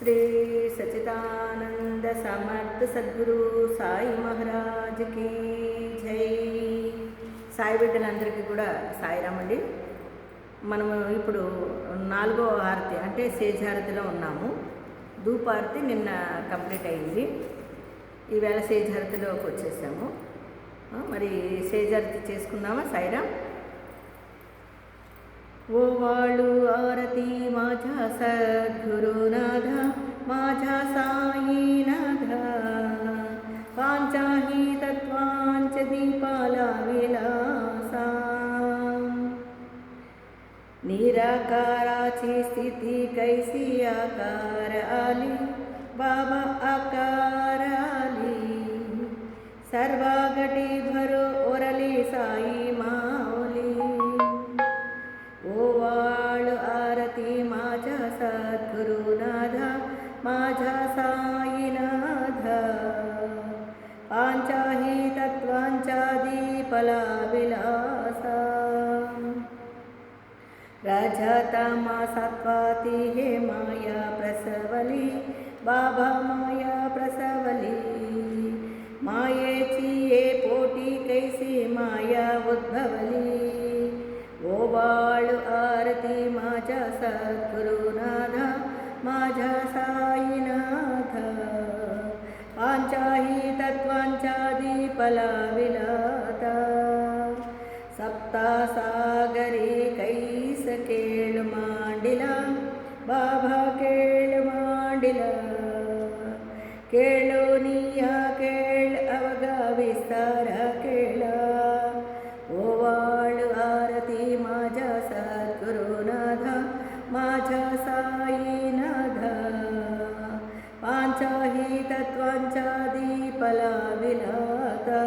శ్రీ సచిదానంద సమర్థ సద్గురు సాయి మహారాజ్కి జై. సాయి బిడ్డలందరికీ కూడా సాయిరామండి. మనము ఇప్పుడు 4వ హారతి అంటే సేజారతిలో ఉన్నాము. ధూపారతి నిన్న కంప్లీట్ అయింది. ఈవేళ సేజారతిలోకి వచ్చేసాము. మరి సేజారతి చేసుకుందామా సాయిరామ్? ओ वाळू आरती माझा सद्गुरुनाथ, माझा साईनाथ, पांचाही तत्वांच दीपाला विलासा. निराकाराची स्थिती कैसी आकार आली, बाबा आकार आली, सर्वा गटी भरो ओरली साई माऊली. ओवाळ आरती माझा सद्गुरुनाथ, माझा साईनाथ, पांचाही तत्वांचा दीपला विलासा. राजाता मा सात्वाती हे माया प्रसवली, बाबा माया प्रसवली. मायेची ये पोटी कैसी माया उद्भवली. ओवाळू आरती माझा सद्गुरुनाथ, माझा साईनाथ, पांचाही तत्वांचा दीपला विलाता. सप्तासागरी कैस केळ मांडिला, बाबा केळ मांडिला. केळोनिया केळ अवघा विस्तारा केळा. ओवाळू आरती माझा सद्गुरुनाथ, माझा साईनाथ, पांचाही तत्वांचा दीपला विलाता.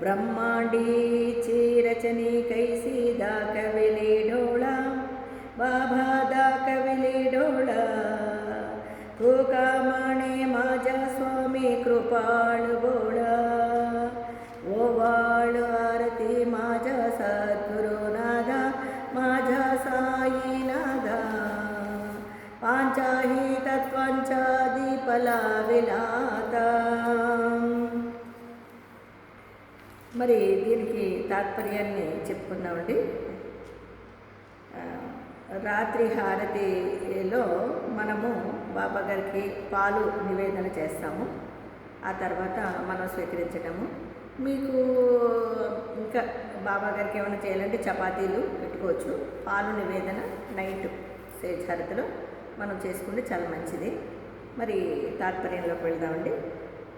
ब्रह्मांडीची रचनी कैसी दाखविली डोळा, बाबा दाखविली डोळा. तुका माने माझा स्वामी कृपाळू बोळा. ओवाळू आरती माझा सद्गुरुनाथ, माझा साईनाथ, पांचाही तत्वांचा दीपला विलाता. మరి దీనికి తాత్పర్యాన్ని చెప్పుకున్నామండి. రాత్రి హారతిలో మనము బాబా గారికి పాలు నివేదన చేస్తాము. ఆ తర్వాత మనం స్వీకరించటము. మీకు ఇంకా బాబా గారికి ఏమైనా చేయాలంటే చపాతీలు పెట్టుకోవచ్చు. పాలు నివేదన నైట్ సేజారతిలో మనం చేసుకుంటే చాలా మంచిది. మరి తాత్పర్యంలోకి వెళ్దామండి.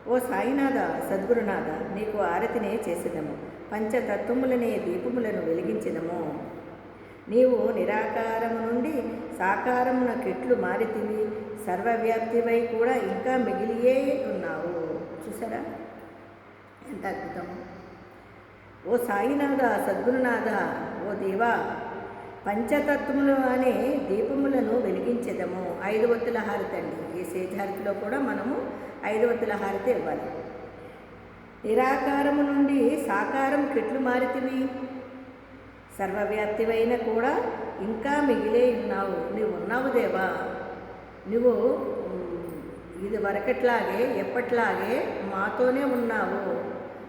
ఓ సాయినాథ, సద్గురునాథ, నీకు ఆరతినే చేసేదము, పంచతత్వములనే దీపములను వెలిగించెదము. నీవు నిరాకారము నుండి సాకారమున కెట్లు మారితివి, సర్వవ్యాప్తివై కూడా ఇంకా మిగిలియే ఉన్నావు. చూసారా ఎంత అద్భుతము! ఓ సాయినాథ, సద్గురునాథ, ఓ దేవా, పంచతత్వములు అనే దీపములను వెలిగించెదము. 5 ఒత్తుల హారతి అండి. ఈ సేజారతిలో కూడా మనము 5 ఒత్తుల హారతి ఇవ్వాలి. నిరాకారము నుండి సాకారం కెట్లు మారితివి, సర్వవ్యాప్తివైన కూడా ఇంకా మిగిలే ఉన్నావు. నువ్వు ఉన్నావు దేవా. నువ్వు ఇది వరకట్లాగే ఎప్పట్లాగే మాతోనే ఉన్నావు.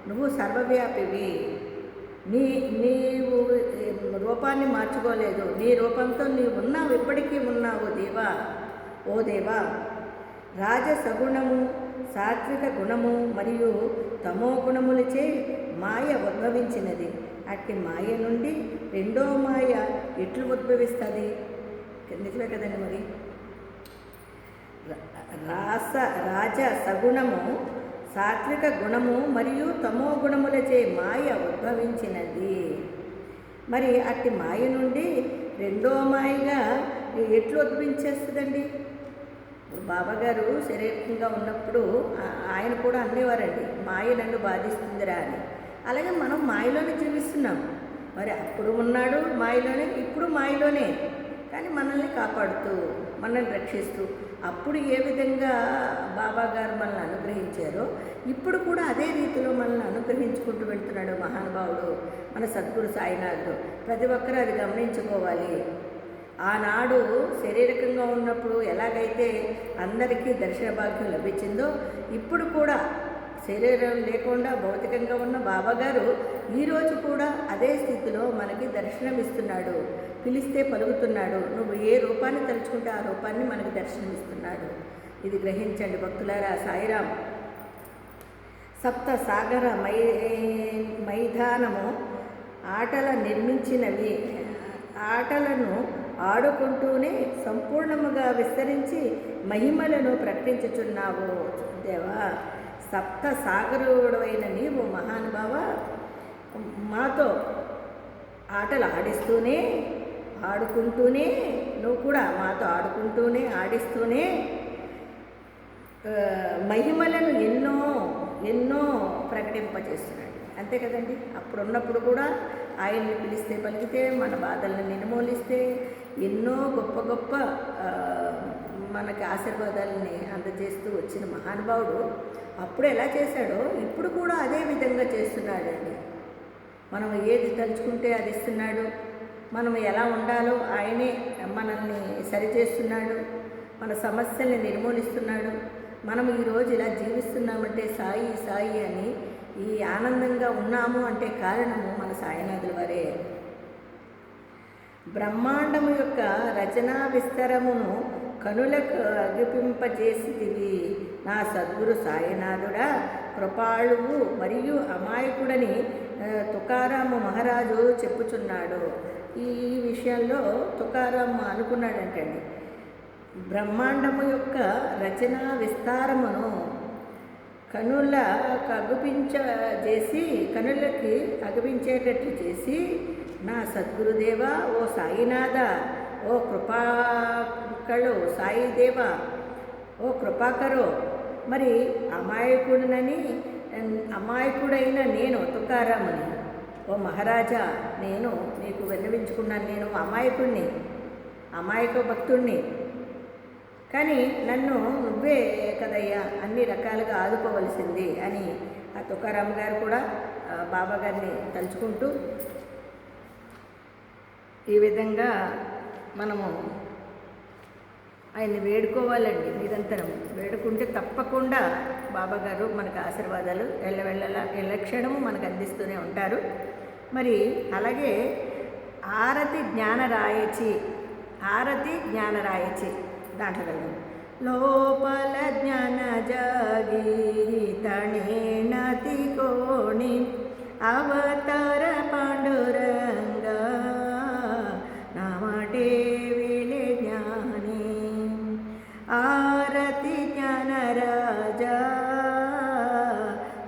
నువ్వు సర్వవ్యాపివి. నీవు రూపాన్ని మార్చుకోలేదు. నీ రూపంతో నీవు ఉన్నావు, ఇప్పటికీ ఉన్నావు దేవా. ఓ దేవా, రాజసగుణము, సాత్విక గుణము మరియు తమో గుణములచే మాయ ఉద్భవించినది. అట్టి మాయ నుండి రెండో మాయ ఎట్లు ఉద్భవిస్తుంది? నిజమే కదండి. మరి రాజ సగుణము, సాత్విక గుణము మరియు తమో గుణములచే మాయ ఉద్భవించినది. మరి అట్టి మాయ నుండి రెండో మాయగా ఎట్లు ఉద్భవించేస్తుందండి? బాబాగారు శరీరంగా ఉన్నప్పుడు ఆయన కూడా అనేవారండి, మాయ నన్ను బాధిస్తుందిరా అని. అలాగే మనం మాయలోనే జీవిస్తున్నాం. మరి అప్పుడు ఉన్నాడు మాయలోనే, ఇప్పుడు మాయలోనే. కానీ మనల్ని కాపాడుతూ, మనల్ని రక్షిస్తూ, అప్పుడు ఏ విధంగా బాబాగారు మనల్ని అనుగ్రహించారో ఇప్పుడు కూడా అదే రీతిలో మనల్ని అనుగ్రహించుకుంటూ వెళ్తున్నాడు మహానుభావుడు మన సద్గురు సాయినాథుడు. ప్రతి ఒక్కరూ అది గమనించుకోవాలి. ఆనాడు శారీరకంగా ఉన్నప్పుడు ఎలాగైతే అందరికీ దర్శన భాగ్యం లభించిందో ఇప్పుడు కూడా శరీరం లేకుండా భౌతికంగా ఉన్న బాబాగారు ఈరోజు కూడా అదే స్థితిలో మనకి దర్శనమిస్తున్నాడు. పిలిస్తే పలుకుతున్నాడు. నువ్వు ఏ రూపాన్ని తలుచుకుంటే ఆ రూపాన్ని మనకి దర్శనమిస్తున్నాడు. ఇది గ్రహించండి భక్తులారా. సాయిరాం. సప్త సాగర మైదానము ఆటల నిర్మించినవి. ఆటలను ఆడుకుంటూనే సంపూర్ణముగా విస్తరించి మహిమలను ప్రకటించుచున్నావు దేవా. సప్త సాగరుడైన నీవు మహానుభావ మాతో ఆటలు ఆడుకుంటూనే నువ్వు కూడా మాతో ఆడుకుంటూనే ఆడిస్తూనే మహిమలను ఎన్నో ప్రకటింపజేస్తున్నాడు. అంతే కదండి. అప్పుడున్నప్పుడు కూడా ఆయన్ని పిలిస్తే పలికితే మన బాధలను నిర్మూలిస్తే ఎన్నో గొప్ప మనకి ఆశీర్వాదాలని అందజేస్తూ వచ్చిన మహానుభావుడు అప్పుడు ఎలా చేశాడో ఇప్పుడు కూడా అదే విధంగా చేస్తున్నాడండి. మనం ఏది తలుచుకుంటే అది ఇస్తున్నాడు. మనం ఎలా ఉండాలో ఆయనే మనల్ని సరిచేస్తున్నాడు. మన సమస్యల్ని నిర్మూలిస్తున్నాడు. మనం ఈరోజు ఇలా జీవిస్తున్నామంటే సాయి అని ఈ ఆనందంగా ఉన్నాము అంటే కారణము మన సాయినాథుల వారే. బ్రహ్మాండము యొక్క రచనా విస్తరమును కనులకు అగిపింపజేసితివి నా సద్గురు సాయినాథుడా. కృపాళువు మరియు అమాయకుడని తుకారాము మహారాజు చెప్పుచున్నాడు. ఈ విషయంలో తుకారాము అనుకున్నాడంటండి. బ్రహ్మాండము యొక్క రచనా విస్తారమును కనులకి అగుపించేటట్లు చేసి నా సద్గురుదేవా, ఓ సాయినాథ, ఓ కృపాకళు సాయిదేవ, ఓ కృపాకరో, మరి అమాయకుడైన నేను తుకారాముని, ఓ మహారాజా, నేను నీకు విన్నవించుకున్నాను. నేను అమాయక భక్తుణ్ణి, కానీ నన్ను నువ్వే కదయ్యా అన్ని రకాలుగా ఆదుకోవలసింది అని ఆ తుకారాం గారు కూడా బాబా గారిని తలుచుకుంటూ ఈ విధంగా మనము ఆయన్ని వేడుకోవాలండి. నిరంతరం వేడుకుంటే తప్పకుండా బాబాగారు మనకు ఆశీర్వాదాలు ఎల్లక్షణము మనకు అందిస్తూనే ఉంటారు. మరి అలాగే ఆరతి జ్ఞానరాయచి దాంట్లో వెళ్దాం. లోపల జ్ఞాన జాగి తణేనతి కోణి అవతార పాండురంగ నామటే విలే జ్ఞాని ఆరతి జ్ఞానరాజా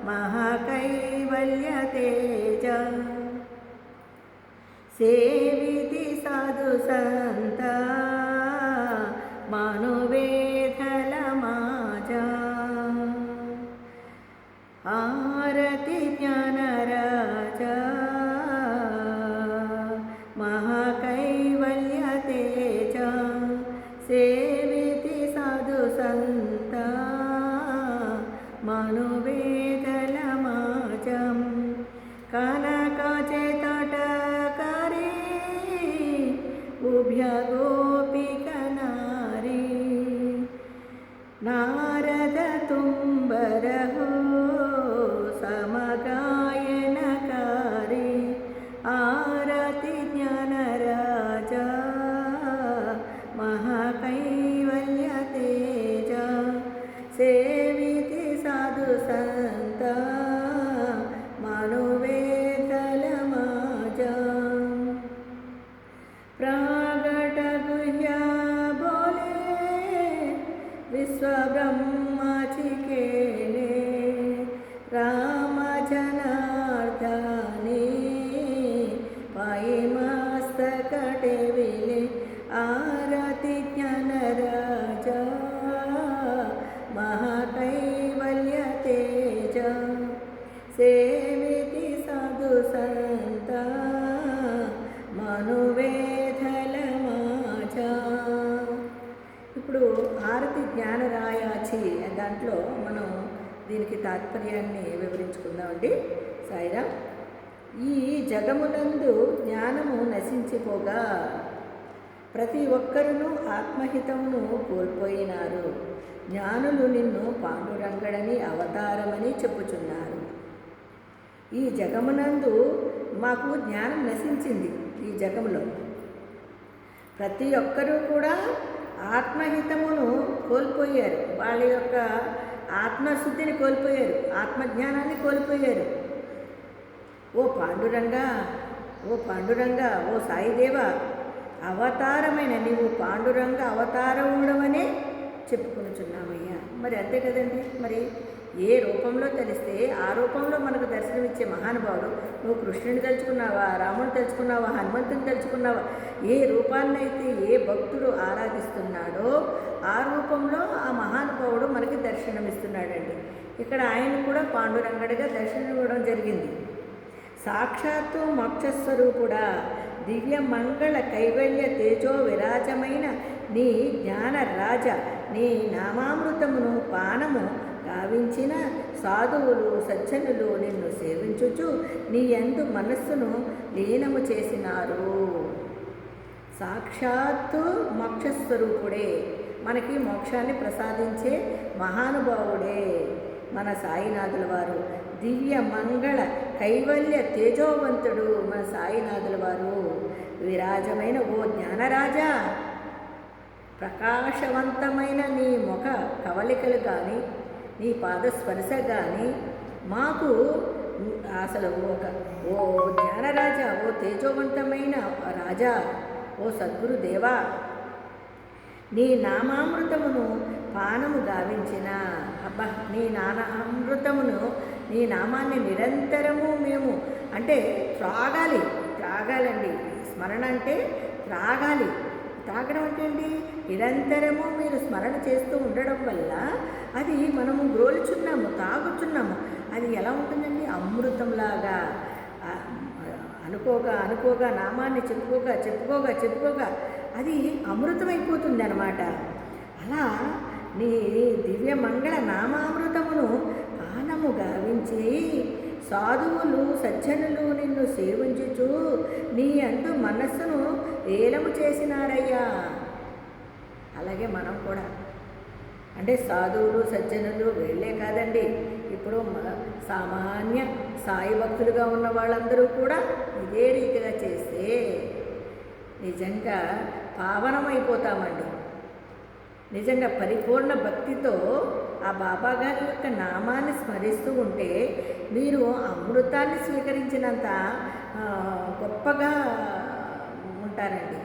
మహాకైవల్య తేజ సేవితి సాధు సంత మనువేధల మాజా ఆరతి జ్ఞానరాజా మహాకైవల్య తేజ సేవితి సాధు సంత మనువేధల మాజం కనకాచే తటకరి ఉభ్య గోపిక నారద తుంబరహో సమగాయనకారి ఆరతి జ్ఞానరాజా మహాకైవల్య తేజ సేవితి సాధు సంత మనువేధల మాజా ప్రాగట గుహ్య విశ్వబ్రహ్మచికేలే రామ జనార్దనే పాయి మస్తకటే విలే ఆరతి జ్ఞానరాజా మహాకైవల్య తేజ సేవితి సాధు సంత మనువేధల మాజా. ఇప్పుడు ఆరతి జ్ఞానరాయాచి దాంట్లో మనం దీనికి తాత్పర్యాన్ని వివరించుకుందామండి. సాయిరామ్. ఈ జగమునందు జ్ఞానము నశించిపోగా ప్రతి ఒక్కరును ఆత్మహితమును కోల్పోయినారు. జ్ఞానులు నిన్ను పాండురంగడని అవతారమని చెప్పుచున్నారు. ఈ జగమునందు మాకు జ్ఞానం నశించింది. ఈ జగములో ప్రతి ఒక్కరూ కూడా ఆత్మహితమును కోల్పోయారు. వాళ్ళ యొక్క ఆత్మశుద్ధిని కోల్పోయారు, ఆత్మజ్ఞానాన్ని కోల్పోయారు. ఓ పాండురంగా, ఓ పాండురంగా, ఓ సాయిదేవ, అవతారమైన నీవు పాండురంగ అవతారముడవనే చెప్పుకొనుచున్నామయ్యా. మరి అంతే కదండి. మరి ఏ రూపంలో తెలిస్తే ఆ రూపంలో మనకు దర్శనమిచ్చే మహానుభావుడు. నువ్వు కృష్ణుని తలుచుకున్నావా, రాముని తలుచుకున్నావా, హనుమంతుని తలుచుకున్నావా, ఏ రూపాన్నైతే ఏ భక్తుడు ఆరాధిస్తున్నాడో ఆ రూపంలో ఆ మహానుభావుడు మనకి దర్శనమిస్తున్నాడండి. ఇక్కడ ఆయన కూడా పాండురంగడిగా దర్శనమివ్వడం జరిగింది. సాక్షాత్తు మోక్షస్వరూపుడా, దివ్య మంగళ కైవల్య తేజో విరాజమైన నీ జ్ఞాన రాజ, నీ నామామృతమును పానము గావించిన సాధువులు సజ్జనులు నిన్ను సేవించుచు నీ యందు మనస్సును లీనము చేసినారు. సాక్షాత్తు మోక్షస్వరూపుడే, మనకి మోక్షాన్ని ప్రసాదించే మహానుభావుడే మన సాయినాథుల వారు. దివ్య మంగళ కైవల్య తేజోవంతుడు మన సాయినాథుల వారు. విరాజమైన ఓ జ్ఞానరాజా, ప్రకాశవంతమైన నీ ముఖ కవలికలు కానీ నీ పాదస్పర్శ కానీ మాకు అసలు ఓ జ్ఞానరాజా, ఓ తేజోవంతమైన రాజా, ఓ సద్గురుదేవా, నీ నామామృతమును పానము గావించిన అబ్బా, నీ నామామృతమును, నీ నామాన్ని నిరంతరము మేము అంటే త్రాగాలండి. స్మరణ అంటే త్రాగాలి. తాగడం అంటే ఏంటి? నిరంతరము మీరు స్మరణ చేస్తూ ఉండడం వల్ల అది మనము గ్రోలుచున్నాము, తాగుచున్నాము. అది ఎలా ఉంటుందండి? అమృతంలాగా అనుకోగా నామాన్ని చెప్పుకోగా అది అమృతమైపోతుంది అన్నమాట. అలా నీ దివ్య మంగళ నామామృతమును పానము గావించి సాధువులు సజ్జనులు నిన్ను సేవించుచు నీ అంటూ మనస్సును ఏలము చేసినారయ్యా. అలాగే మనం కూడా అంటే సాధువులు సజ్జనులు వీళ్ళే కాదండి, ఇప్పుడు సామాన్య సాయి భక్తులుగా ఉన్న వాళ్ళందరూ కూడా ఇదే రీతిగా చేస్తే నిజంగా పావనమైపోతామండి. నిజంగా పరిపూర్ణ భక్తితో ఆ బాబాగారి యొక్క నామాన్ని స్మరిస్తూ ఉంటే మీరు అమృతాన్ని స్వీకరించినంత గొప్పగా ఉంటారండి.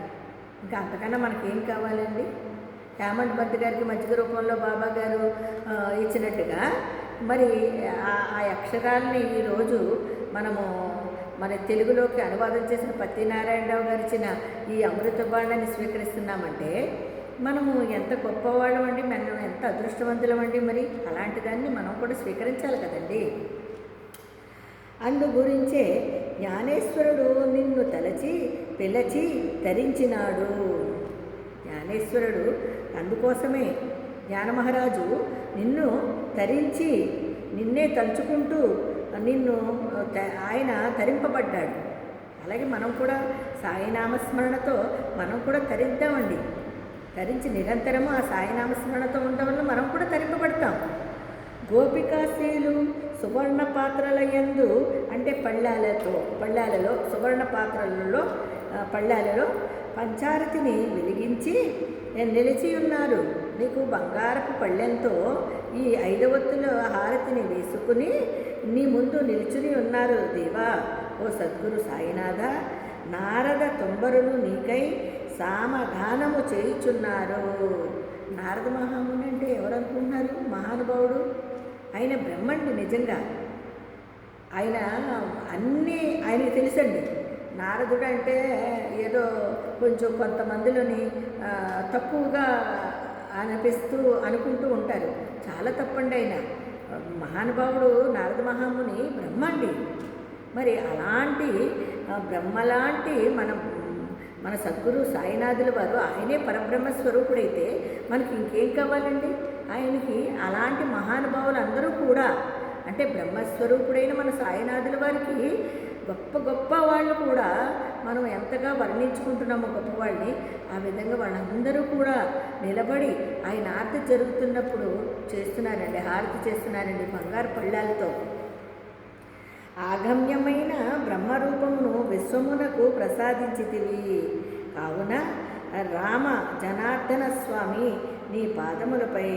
ఇంకా అంతకన్నా మనకేం కావాలండి? హేమంత్ బంతి గారికి మజ్జిగ రూపంలో బాబా గారు ఇచ్చినట్టుగా మరి ఆ అక్షరాల్ని ఈరోజు మనము మన తెలుగులోకి అనువాదం చేసిన పత్తినారాయణరావు గారు ఇచ్చిన ఈ అమృత బాణాన్ని స్వీకరిస్తున్నామంటే మనము ఎంత గొప్పవాళ్ళం అండి, మనం ఎంత అదృష్టవంతులం అండి. మరి అలాంటి దాన్ని మనం కూడా స్వీకరించాలి కదండి. అందు గురించే జ్ఞానేశ్వరుడు నిన్ను తలచి పిలచి తరించినాడు. జ్ఞానేశ్వరుడు అందుకోసమే జ్ఞానమహారాజు నిన్ను తరించి నిన్నే తలుచుకుంటూ నిన్ను ఆయన తరింపబడ్డాడు. అలాగే మనం కూడా సాయినామస్మరణతో మనం కూడా తరిద్దామండి. తరించి నిరంతరము ఆ సాయినామస్మరణతో ఉండడం వల్ల మనం కూడా తరింపబడతాం. గోపికాశ్రీలు సువర్ణ పాత్రల యందు అంటే పళ్ళాలలో సువర్ణ పళ్ళాలలో పంచారతిని వెలిగించి నిలిచి ఉన్నారు. నీకు బంగారపు పళ్ళెంతో ఈ 5 ఒత్తుల హారతిని వేసుకుని నీ ముందు నిలుచుని ఉన్నారు దేవా. ఓ సద్గురు సాయినాథ, నారద తొంబరులు నీకై సామగానము చేయుచున్నారు. నారద మహాముని అంటే ఎవరు అనుకుంటున్నారు? మహానుభావుడు. ఆయన బ్రహ్మండి. నిజంగా ఆయన అన్నీ ఆయనకి తెలుసండి. నారదుడు అంటే ఏదో కొంచెం కొంతమందిలోని తక్కువగా అనుకుంటూ ఉంటారు. చాలా తప్పండి. ఆయన మహానుభావుడు నారద మహాముని బ్రహ్మండి. మరి అలాంటి బ్రహ్మలాంటి మన సద్గురు సాయినాథుల వారు ఆయనే పరబ్రహ్మ స్వరూపుడైతే మనకి ఇంకేం కావాలండి? ఆయనకి అలాంటి మహానుభావులు అందరూ కూడా అంటే బ్రహ్మస్వరూపుడైన మన సాయినాథుల వారికి గొప్ప గొప్ప వాళ్ళు కూడా మనం ఎంతగా వర్ణించుకుంటున్నామో గొప్పవాళ్ళని, ఆ విధంగా వాళ్ళందరూ కూడా నిలబడి ఆయన ఆరతి జరుగుతున్నప్పుడు చేస్తున్నారండి, హారతి చేస్తున్నారండి బంగారు పళ్ళాలతో. ఆగమ్యమైన బ్రహ్మరూపమును విశ్వమునకు ప్రసాదించితివి కావున రామ జనార్దన స్వామి నీ పాదములపై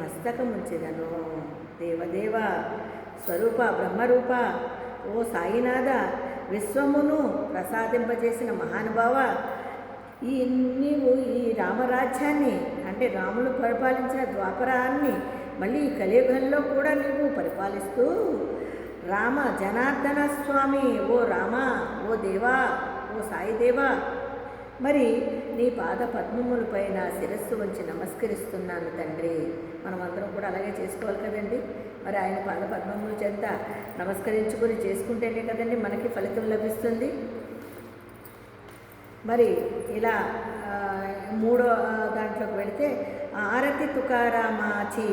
మస్తకముంచెదను. దేవదేవ స్వరూప బ్రహ్మరూప ఓ సాయినాథ, విశ్వమును ప్రసాదింపజేసిన మహానుభావ, నీవు ఈ రామరాజ్యాన్ని అంటే రాములు పరిపాలించిన ద్వాపరాన్ని మళ్ళీ ఈ కలియుగంలో కూడా నీవు పరిపాలిస్తూ రామ జనార్దన స్వామి ఓ రామ, ఓ దేవా, ఓ సాయిదేవా, మరి నీ పాద పద్మములపై నా శిరస్సు ఉంచి నమస్కరిస్తున్నాను తండ్రి. మనమందరం కూడా అలాగే చేసుకోవాలి కదండి. మరి ఆయన పాద పద్మముల చెంత నమస్కరించుకొని చేసుకుంటేనే కదండి మనకి ఫలితం లభిస్తుంది. మరి ఇలా మూడో దాంట్లోకి వెళితే ఆరతి తుకారామాచి,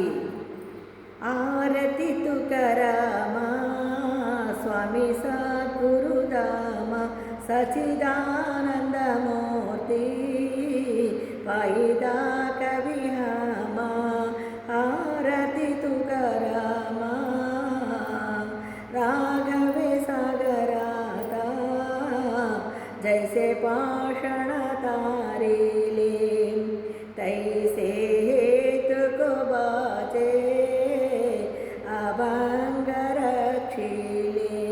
ఆరతి తుకారామా స్వామి సద్గురుదామ సచిదానందమూర్తి వాయిదా కవిహామ, ఆరతి తుకారామా రాఘవే సాగరాత जैसे पाषाण तारेले तैसे हेतु को बाचे अभंग रक्षिले,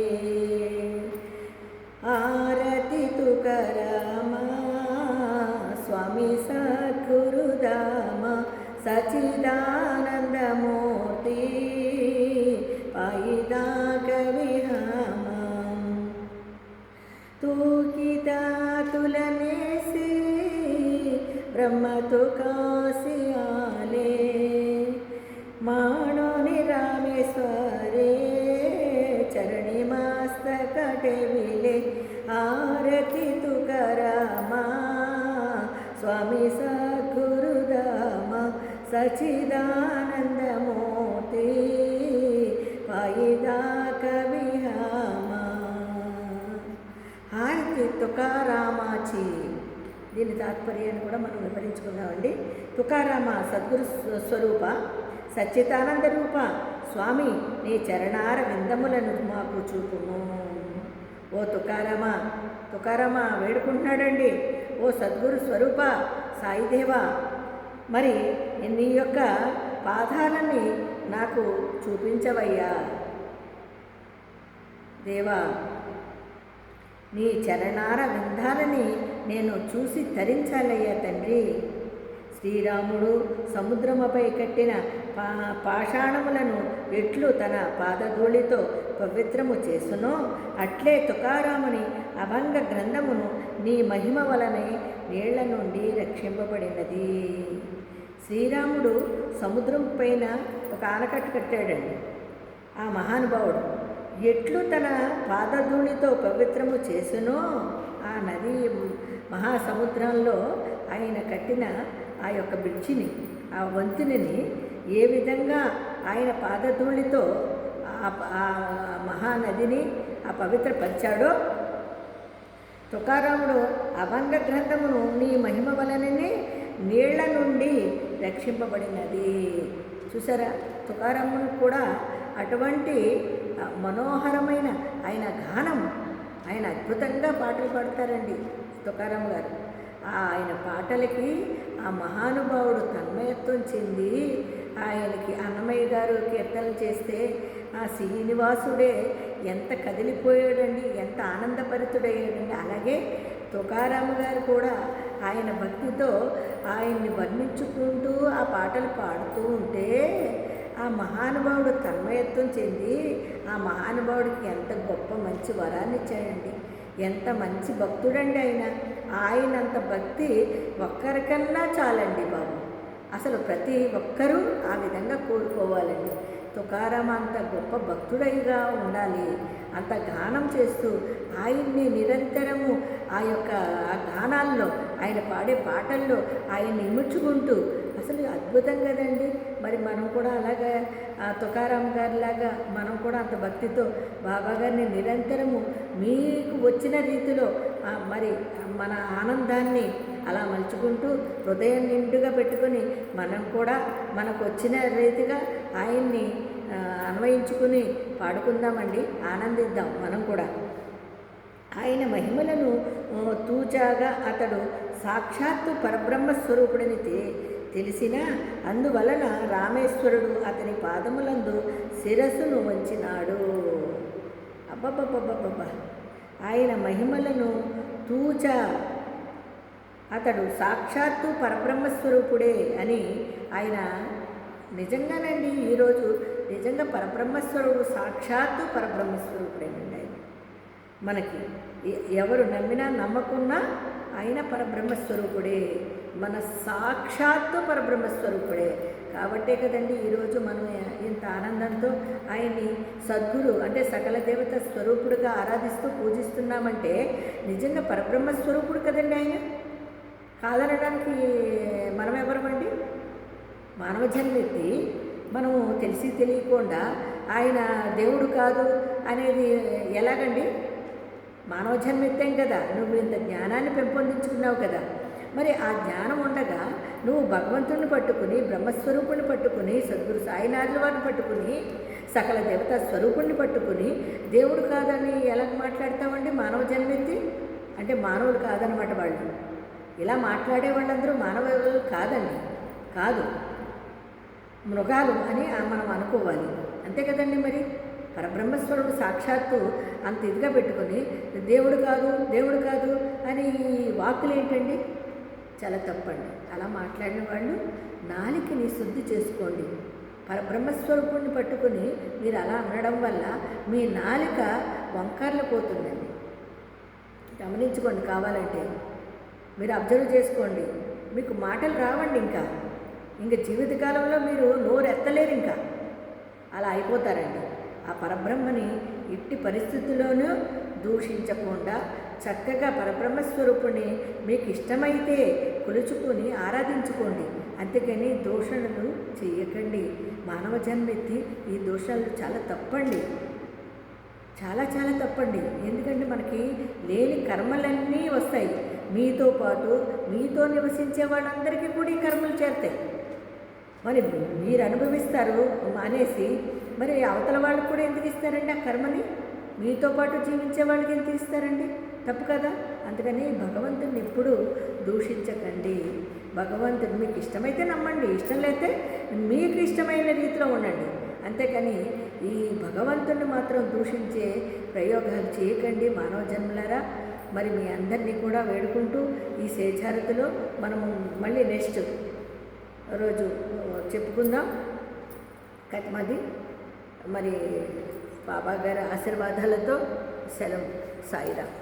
आरती तुकारामा स्वामी सद्गुरुधाम सच्चिदानंद मूर्ति पायिदा कविहाम, तूकिता तुलने से ब्रह्म तो काशी आले, मानो रामेश्वरे चरणी मस्तक टेविले, आरती तुकारामा स्वामी सद्गुरुधाम सच्चिदानंद मूर्ति पायिदा कविहाम, హారతి తుకారామాచి. దీని తాత్పర్యాన్ని కూడా మనం వివరించుకున్నామండి. తుకారామ సద్గురు స్వరూప సచ్చిదానంద రూప స్వామి నీ చరణార విందములను మాకు చూపుము. ఓ తుకారామ, తుకారామ వేడుకుంటున్నాడండి. ఓ సద్గురు స్వరూప సాయిదేవా, మరి నీ యొక్క పాదాలని నాకు చూపించవయ్యా దేవా, నీ చరణార విందాలని నేను చూసి తరించాలయ్యా తండ్రి. శ్రీరాముడు సముద్రముపై కట్టిన పాషాణములను ఎట్లు తన పాదధూళితో పవిత్రము చేసునో అట్లే తుకారాముని అభంగ గ్రంథమును నీ మహిమ వలనే నీళ్ల నుండి రక్షింపబడినది. శ్రీరాముడు సముద్రం పైన ఒక ఆనకట్ట కట్టాడండి. ఆ మహానుభావుడు ఎట్లు తన పాదధూళితో పవిత్రము చేసునో ఆ నది మహాసముద్రంలో ఆయన కట్టిన ఆ యొక్క బ్రిడ్జిని, ఆ వంతెనని ఏ విధంగా ఆయన పాదధూళితో ఆ మహానదిని ఆ పవిత్రపరిచాడో, తుకారాముడు అభంగ గ్రంథమును నీ మహిమ వలననే నీళ్ల నుండి రక్షింపబడినది. చూసారా, తుకారామును కూడా అటువంటి మనోహరమైన ఆయన గానం, ఆయన అద్భుతంగా పాటలు పాడతారండి తుకారాం గారు. ఆయన పాటలకి ఆ మహానుభావుడు తన్మయత్వం చెంది ఆయనకి అన్నమయ్య గారు కీర్తనలు చేస్తే ఆ శ్రీనివాసుడే ఎంత కదిలిపోయాడండి, ఎంత ఆనందభరితుడయ్యాడండి. అలాగే తుకారాం గారు కూడా ఆయన భక్తితో ఆయన్ని వర్ణించుకుంటూ ఆ పాటలు పాడుతూ ఉంటే ఆ మహానుభావుడు తన్మయత్వం చెంది ఆ మహానుభావుడికి ఎంత గొప్ప మంచి వరాన్ని ఇచ్చాడండి. ఎంత మంచి భక్తుడండి ఆయనంత భక్తి ఒక్కరికన్నా చాలండి బాబు. అసలు ప్రతి ఒక్కరూ ఆ విధంగా కోరుకోవాలండి. తుకారాం అంత గొప్ప భక్తుడైగా ఉండాలి. అంత గానం చేస్తూ ఆయన్ని నిరంతరము ఆ యొక్క గానాల్లో, ఆయన పాడే పాటల్లో ఆయన్ని ఇముడ్చుకుంటూ అసలు అద్భుతం కదండి. మరి మనం కూడా అలాగా తుకారాం గారిలాగా మనం కూడా అంత భక్తితో బాబా గారిని నిరంతరము మీకు వచ్చిన రీతిలో మరి మన ఆనందాన్ని అలా మలుచుకుంటూ హృదయం నిండుగా పెట్టుకొని మనం కూడా మనకు వచ్చిన రీతిగా ఆయన్ని అన్వయించుకుని పాడుకుందామండి, ఆనందిద్దాం మనం కూడా. ఆయన మహిమలను తూచాగా అతడు సాక్షాత్తు పరబ్రహ్మస్వరూపుడిని తెలిసిన అందువలన రామేశ్వరుడు అతని పాదములందు శిరస్సును వంచినాడు. అబ్బబ్బబ్బబ్బబ్బ! ఆయన మహిమలను తూచా అతడు సాక్షాత్తు పరబ్రహ్మస్వరూపుడే అని ఆయన నిజంగానండి ఈరోజు నిజంగా పరబ్రహ్మస్వరూపుడు సాక్షాత్తు పరబ్రహ్మస్వరూపుడేనండి ఆయన. మనకి ఎవరు నమ్మినా నమ్మకున్నా ఆయన పరబ్రహ్మస్వరూపుడే, మన సాక్షాత్తు పరబ్రహ్మస్వరూపుడే. కాబట్టే కదండి ఈరోజు మనం ఇంత ఆనందంతో ఆయన్ని సద్గురు అంటే సకల దేవత స్వరూపుడుగా ఆరాధిస్తూ పూజిస్తున్నామంటే నిజంగా పరబ్రహ్మస్వరూపుడు కదండి ఆయన. కాదనడానికి మనం ఎవరమండి? మానవ జన్మెత్తి మనము తెలిసి తెలియకుండా ఆయన దేవుడు కాదు అనేది ఎలాగండి? మానవ జన్మెత్తాం కదా, నువ్వు ఇంత జ్ఞానాన్ని పెంపొందించుకున్నావు కదా, మరి ఆ జ్ఞానం ఉండగా నువ్వు భగవంతుడిని పట్టుకుని బ్రహ్మస్వరూపుణ్ణి పట్టుకుని సద్గురు సాయినాథుల వారిని పట్టుకుని సకల దేవతా స్వరూపుణ్ణి పట్టుకుని దేవుడు కాదని ఎలా మాట్లాడతామండి? మానవ జన్మెత్తి అంటే మానవులు కాదనమాట వాళ్ళు. ఇలా మాట్లాడే వాళ్ళందరూ మానవులు కాదండి, కాదు, మృగాలు అని మనం అనుకోవాలి. అంతే కదండి. మరి పరబ్రహ్మస్వరుడు సాక్షాత్తు అంత ఇదిగా పెట్టుకొని దేవుడు కాదు దేవుడు కాదు అని వాక్కులు ఏంటండి? చాలా తప్పండి. అలా మాట్లాడిన వాళ్ళు నాలికని శుద్ధి చేసుకోండి. పరబ్రహ్మస్వరూపుణ్ణి పట్టుకొని మీరు అలా అనడం వల్ల మీ నాలిక వంకర్లు పోతుందండి. గమనించుకోండి, కావాలంటే మీరు అబ్జర్వ్ చేసుకోండి. మీకు మాటలు రావండి, ఇంకా జీవితకాలంలో మీరు నోరు ఎత్తలేరు, ఇంకా అలా అయిపోతారండి. ఆ పరబ్రహ్మని ఇట్టి పరిస్థితుల్లోనూ దూషించకుండా చక్కగా పరబ్రహ్మస్వరూపుని మీకు ఇష్టమైతే కొలుచుకొని ఆరాధించుకోండి. అంతేకాని దూషణలు చేయకండి. మానవ జన్మెత్తి ఈ దోషాలు చాలా తప్పండి, చాలా చాలా తప్పండి. ఎందుకంటే మనకి లేని కర్మలన్నీ వస్తాయి. మీతో పాటు మీతో నివసించే వాళ్ళందరికీ కూడా ఈ కర్మలు చేరుతాయి. మరి మీరు అనుభవిస్తారు అనేసి మరి అవతల వాళ్ళకి కూడా ఎందుకు ఇస్తారండి ఆ కర్మని? మీతో పాటు జీవించే వాళ్ళకి ఎందుకు ఇస్తారండి? తప్పు కదా. అందుకని భగవంతుడిని ఎప్పుడూ దూషించకండి. భగవంతుడు మీకు ఇష్టమైతే నమ్మండి, ఇష్టం లేతే మీకు ఇష్టమైన రీతిలో ఉండండి. అంతేకాని ఈ భగవంతుడిని మాత్రం దూషించే ప్రయోగాలు చేయకండి మానవ జన్మలారా. మరి మీ అందరినీ కూడా వేడుకుంటూ ఈ శేషారతిలో మనము మళ్ళీ నెక్స్ట్ రోజు చెప్పుకుందాం. కట్మది మరి బాబా గారి ఆశీర్వాదాలతో సెలవు. సాయిరామ్.